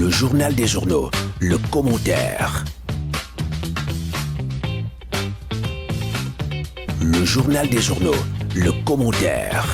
Le journal des journaux, le commentaire. Le journal des journaux, le commentaire.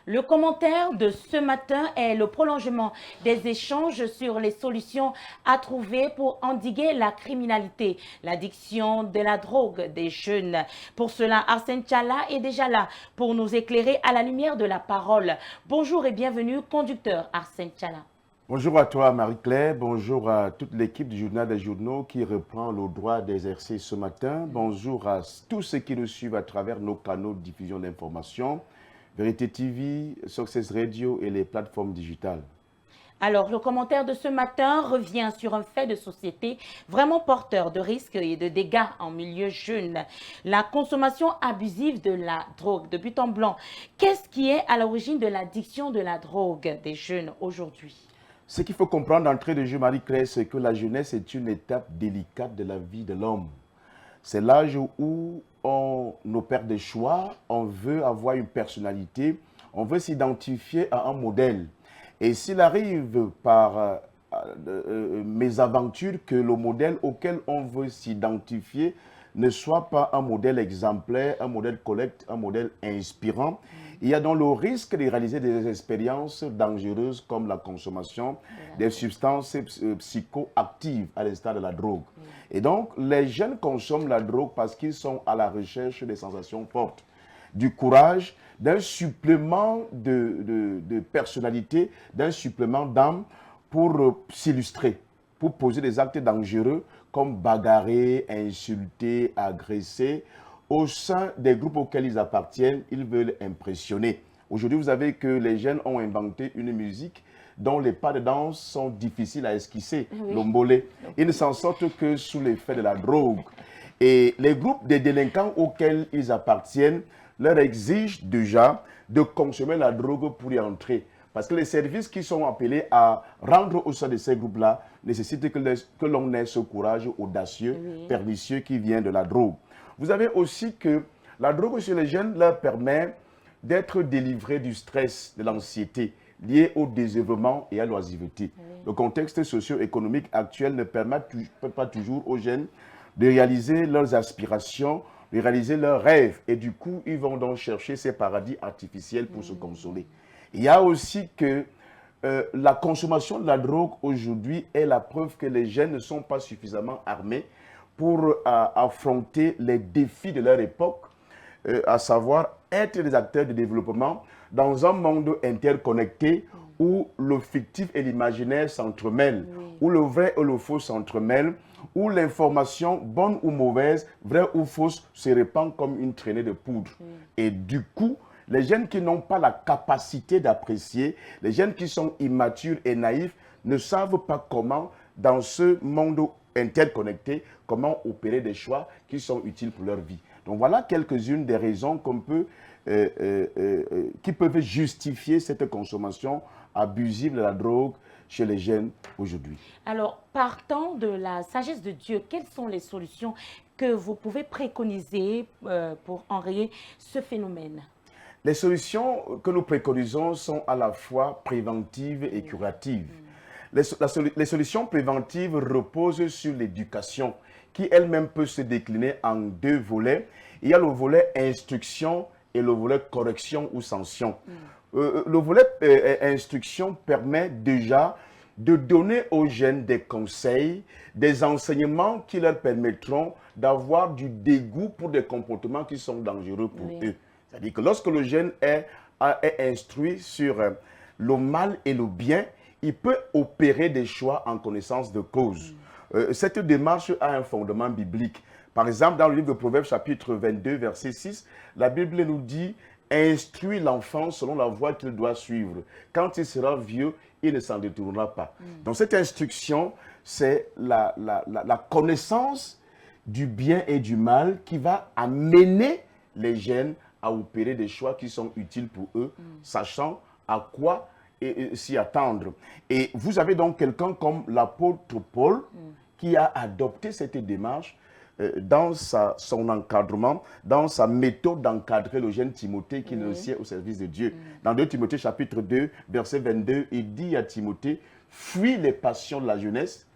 Le commentaire de ce matin est le prolongement des échanges sur les solutions à trouver pour endiguer la criminalité, l'addiction de la drogue des jeunes. Pour cela, Arsène Tchalla est déjà là pour nous éclairer à la lumière de la parole. Bonjour et bienvenue, conducteur Arsène Tchalla. Bonjour à toi Marie-Claire, bonjour à toute l'équipe du Journal des Journaux qui reprend le droit d'exercer ce matin. Bonjour à tous ceux qui nous suivent à travers nos canaux de diffusion d'informations, Vérité TV, Success Radio et les plateformes digitales. Alors, le commentaire de ce matin revient sur un fait de société vraiment porteur de risques et de dégâts en milieu jeune. La consommation abusive de la drogue de but en blanc. Qu'est-ce qui est à l'origine de l'addiction de la drogue des jeunes aujourd'hui? Ce qu'il faut comprendre d'entrée de jeu, Marie-Claire, c'est que la jeunesse est une étape délicate de la vie de l'homme. C'est l'âge où on opère des choix, on veut avoir une personnalité, on veut s'identifier à un modèle. Et s'il arrive par mésaventure que le modèle auquel on veut s'identifier ne soit pas un modèle exemplaire, un modèle correct, un modèle inspirant, il y a donc le risque de réaliser des expériences dangereuses comme la consommation des substances psychoactives à l'instar de la drogue. Et donc, les jeunes consomment la drogue parce qu'ils sont à la recherche des sensations fortes, du courage, d'un supplément de personnalité, d'un supplément d'âme pour s'illustrer, pour poser des actes dangereux comme bagarrer, insulter, agresser. Au sein des groupes auxquels ils appartiennent, ils veulent impressionner. Aujourd'hui, vous savez que les jeunes ont inventé une musique dont les pas de danse sont difficiles à esquisser, l'ombolé. Ils ne s'en sortent que sous l'effet de la drogue. Et les groupes de délinquants auxquels ils appartiennent leur exigent déjà de consommer la drogue pour y entrer. Parce que les services qui sont appelés à rendre au sein de ces groupes-là nécessitent que l'on ait ce courage audacieux, pernicieux qui vient de la drogue. Vous avez aussi que la drogue chez les jeunes leur permet d'être délivrés du stress, de l'anxiété liée au désœuvrement et à l'oisiveté. Le contexte socio-économique actuel ne permet pas toujours aux jeunes de réaliser leurs aspirations, de réaliser leurs rêves. Et du coup, ils vont donc chercher ces paradis artificiels pour se consoler. Il y a aussi que la consommation de la drogue aujourd'hui est la preuve que les jeunes ne sont pas suffisamment armés pour affronter les défis de leur époque, à savoir être des acteurs de développement dans un monde interconnecté où le fictif et l'imaginaire s'entremêlent, où le vrai et le faux s'entremêlent, où l'information, bonne ou mauvaise, vraie ou fausse, se répand comme une traînée de poudre. Et du coup, les jeunes qui n'ont pas la capacité d'apprécier, les jeunes qui sont immatures et naïfs, ne savent pas comment, dans ce monde interconnecté, comment opérer des choix qui sont utiles pour leur vie. Donc voilà quelques-unes des raisons qui peuvent justifier cette consommation abusive de la drogue chez les jeunes aujourd'hui. Alors, partant de la sagesse de Dieu, quelles sont les solutions que vous pouvez préconiser pour enrayer ce phénomène? Les solutions que nous préconisons sont à la fois préventives et curatives. Les solutions préventives reposent sur l'éducation, qui elle-même peut se décliner en deux volets. Il y a le volet instruction et le volet correction ou sanction. Le volet instruction permet déjà de donner aux jeunes des conseils, des enseignements qui leur permettront d'avoir du dégoût pour des comportements qui sont dangereux pour eux. C'est-à-dire que lorsque le jeune est instruit sur le mal et le bien, il peut opérer des choix en connaissance de cause. Cette démarche a un fondement biblique. Par exemple, dans le livre de Proverbes, chapitre 22, verset 6, la Bible nous dit « Instruis l'enfant selon la voie qu'il doit suivre. Quand il sera vieux, il ne s'en détournera pas. » Donc cette instruction, c'est la connaissance du bien et du mal qui va amener les jeunes à opérer des choix qui sont utiles pour eux, sachant à quoi s'y attendre. Et vous avez donc quelqu'un comme l'apôtre Paul qui a adopté cette démarche dans son encadrement, dans sa méthode d'encadrer le jeune Timothée qui est aussi au service de Dieu. Dans 2 Timothée chapitre 2, verset 22, il dit à Timothée, fuis les passions de la jeunesse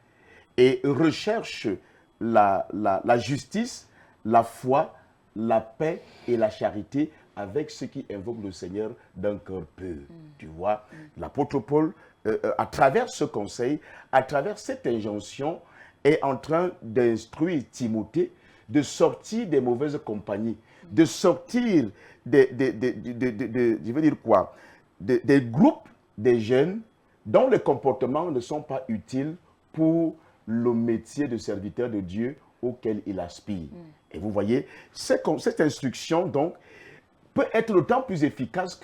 et recherche la justice, la foi, la paix et la charité avec ceux qui invoquent le Seigneur d'un cœur pur. Tu vois, l'apôtre Paul, à travers ce conseil, à travers cette injonction, est en train d'instruire Timothée de sortir des mauvaises compagnies, de sortir je veux dire quoi, des groupes des jeunes dont les comportements ne sont pas utiles pour le métier de serviteur de Dieu auquel il aspire. Et vous voyez, cette instruction, donc, peut être d'autant plus efficace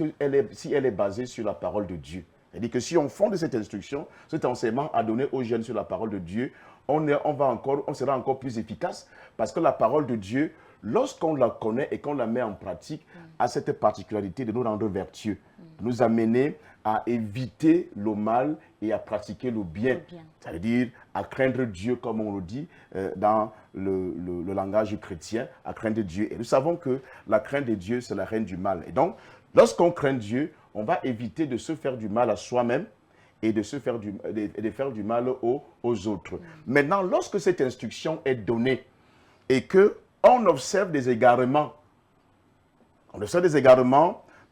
si elle est basée sur la parole de Dieu. C'est-à-dire que si on fonde cette instruction, cet enseignement à donner aux jeunes sur la parole de Dieu, on sera encore plus efficace parce que la parole de Dieu, lorsqu'on la connaît et qu'on la met en pratique, a cette particularité de nous rendre vertueux, de nous amener à éviter le mal et à pratiquer le bien. C'est-à-dire à craindre Dieu, comme on le dit dans le langage chrétien, à craindre Dieu. Et nous savons que la crainte de Dieu, c'est la reine du mal. Et donc, lorsqu'on craint Dieu, on va éviter de se faire du mal à soi-même et de faire du mal aux autres. Maintenant, lorsque cette instruction est donnée et qu'on observe des égarements,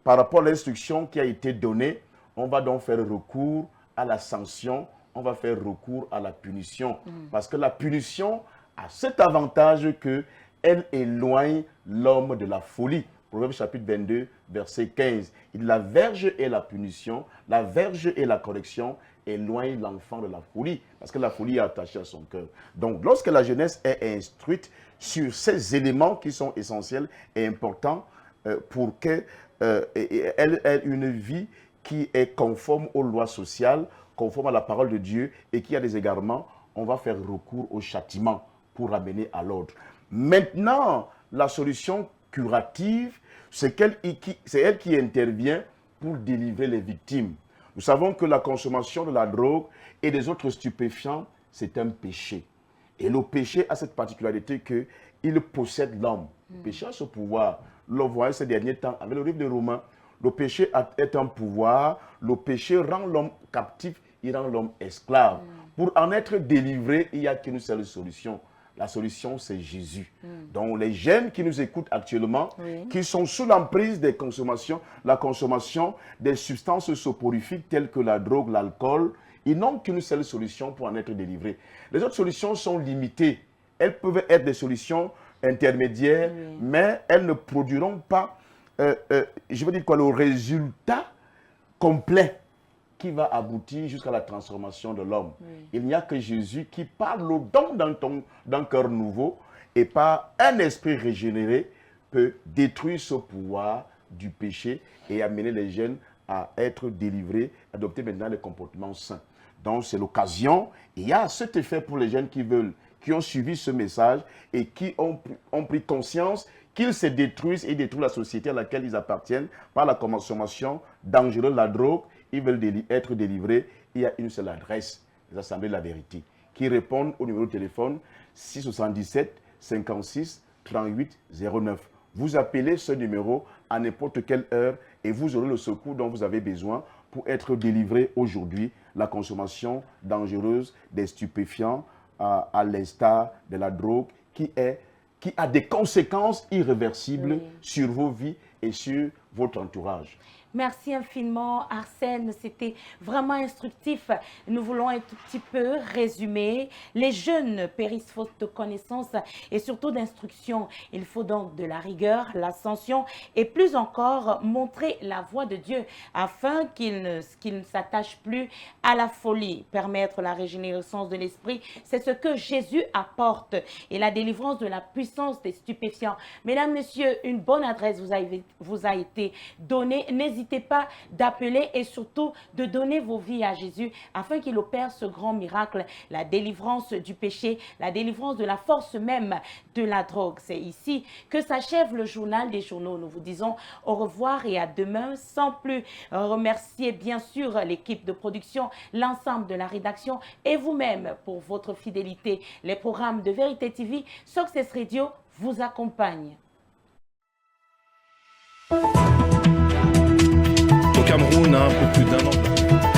par rapport à l'instruction qui a été donnée, on va donc faire recours à la sanction, on va faire recours à la punition. Parce que la punition a cet avantage qu'elle éloigne l'homme de la folie. Proverbe chapitre 22, verset 15. Il dit, la verge et la punition, la verge et la correction éloignent l'enfant de la folie. Parce que la folie est attachée à son cœur. Donc, lorsque la jeunesse est instruite sur ces éléments qui sont essentiels et importants pour qu'elle ait une vie qui est conforme aux lois sociales, conforme à la parole de Dieu et qui a des égarements, on va faire recours au châtiment pour ramener à l'ordre. Maintenant, la solution curative, c'est elle qui intervient pour délivrer les victimes. Nous savons que la consommation de la drogue et des autres stupéfiants, c'est un péché. Et le péché a cette particularité qu'il possède l'homme. Le péché a ce pouvoir. Le voyez ces derniers temps, avec le livre de Romains, le péché est un pouvoir, le péché rend l'homme captif, il rend l'homme esclave. Pour en être délivré, il n'y a qu'une seule solution. La solution, c'est Jésus. Donc, les jeunes qui nous écoutent actuellement, qui sont sous l'emprise des consommations, la consommation des substances soporifiques telles que la drogue, l'alcool, ils n'ont qu'une seule solution pour en être délivrés. Les autres solutions sont limitées. Elles peuvent être des solutions intermédiaires, mais elles ne produiront pas, je veux dire quoi, le résultat complet qui va aboutir jusqu'à la transformation de l'homme. Il n'y a que Jésus qui, par le don d'un cœur nouveau et par un esprit régénéré, peut détruire ce pouvoir du péché et amener les jeunes à être délivrés, adopter maintenant les comportements sains. Donc c'est l'occasion. Il y a cet effet pour les jeunes qui ont suivi ce message et qui ont pris conscience qu'ils se détruisent et détruisent la société à laquelle ils appartiennent par la consommation dangereuse de la drogue. Ils veulent être délivrés. Il y a une seule adresse, les Assemblées de la Vérité, qui répondent au numéro de téléphone 677 56 38 09. Vous appelez ce numéro à n'importe quelle heure et vous aurez le secours dont vous avez besoin pour être délivré aujourd'hui. La consommation dangereuse des stupéfiants, à l'instar de la drogue, qui a des conséquences irréversibles sur vos vies et sur votre entourage. Merci infiniment, Arsène. C'était vraiment instructif. Nous voulons un tout petit peu résumer. Les jeunes périssent faute de connaissances et surtout d'instruction. Il faut donc de la rigueur, l'ascension et plus encore montrer la voie de Dieu afin qu'il ne s'attache plus à la folie. Permettre la régénérescence de l'esprit, c'est ce que Jésus apporte et la délivrance de la puissance des stupéfiants. Mesdames, Messieurs, une bonne adresse vous a été demander, donner. N'hésitez pas d'appeler et surtout de donner vos vies à Jésus afin qu'il opère ce grand miracle, la délivrance du péché, la délivrance de la force même de la drogue. C'est ici que s'achève le journal des journaux. Nous vous disons au revoir et à demain, sans plus remercier bien sûr l'équipe de production, l'ensemble de la rédaction et vous-même pour votre fidélité. Les programmes de Vérité TV, Success Radio vous accompagnent. Au Cameroun, un peu plus d'un an.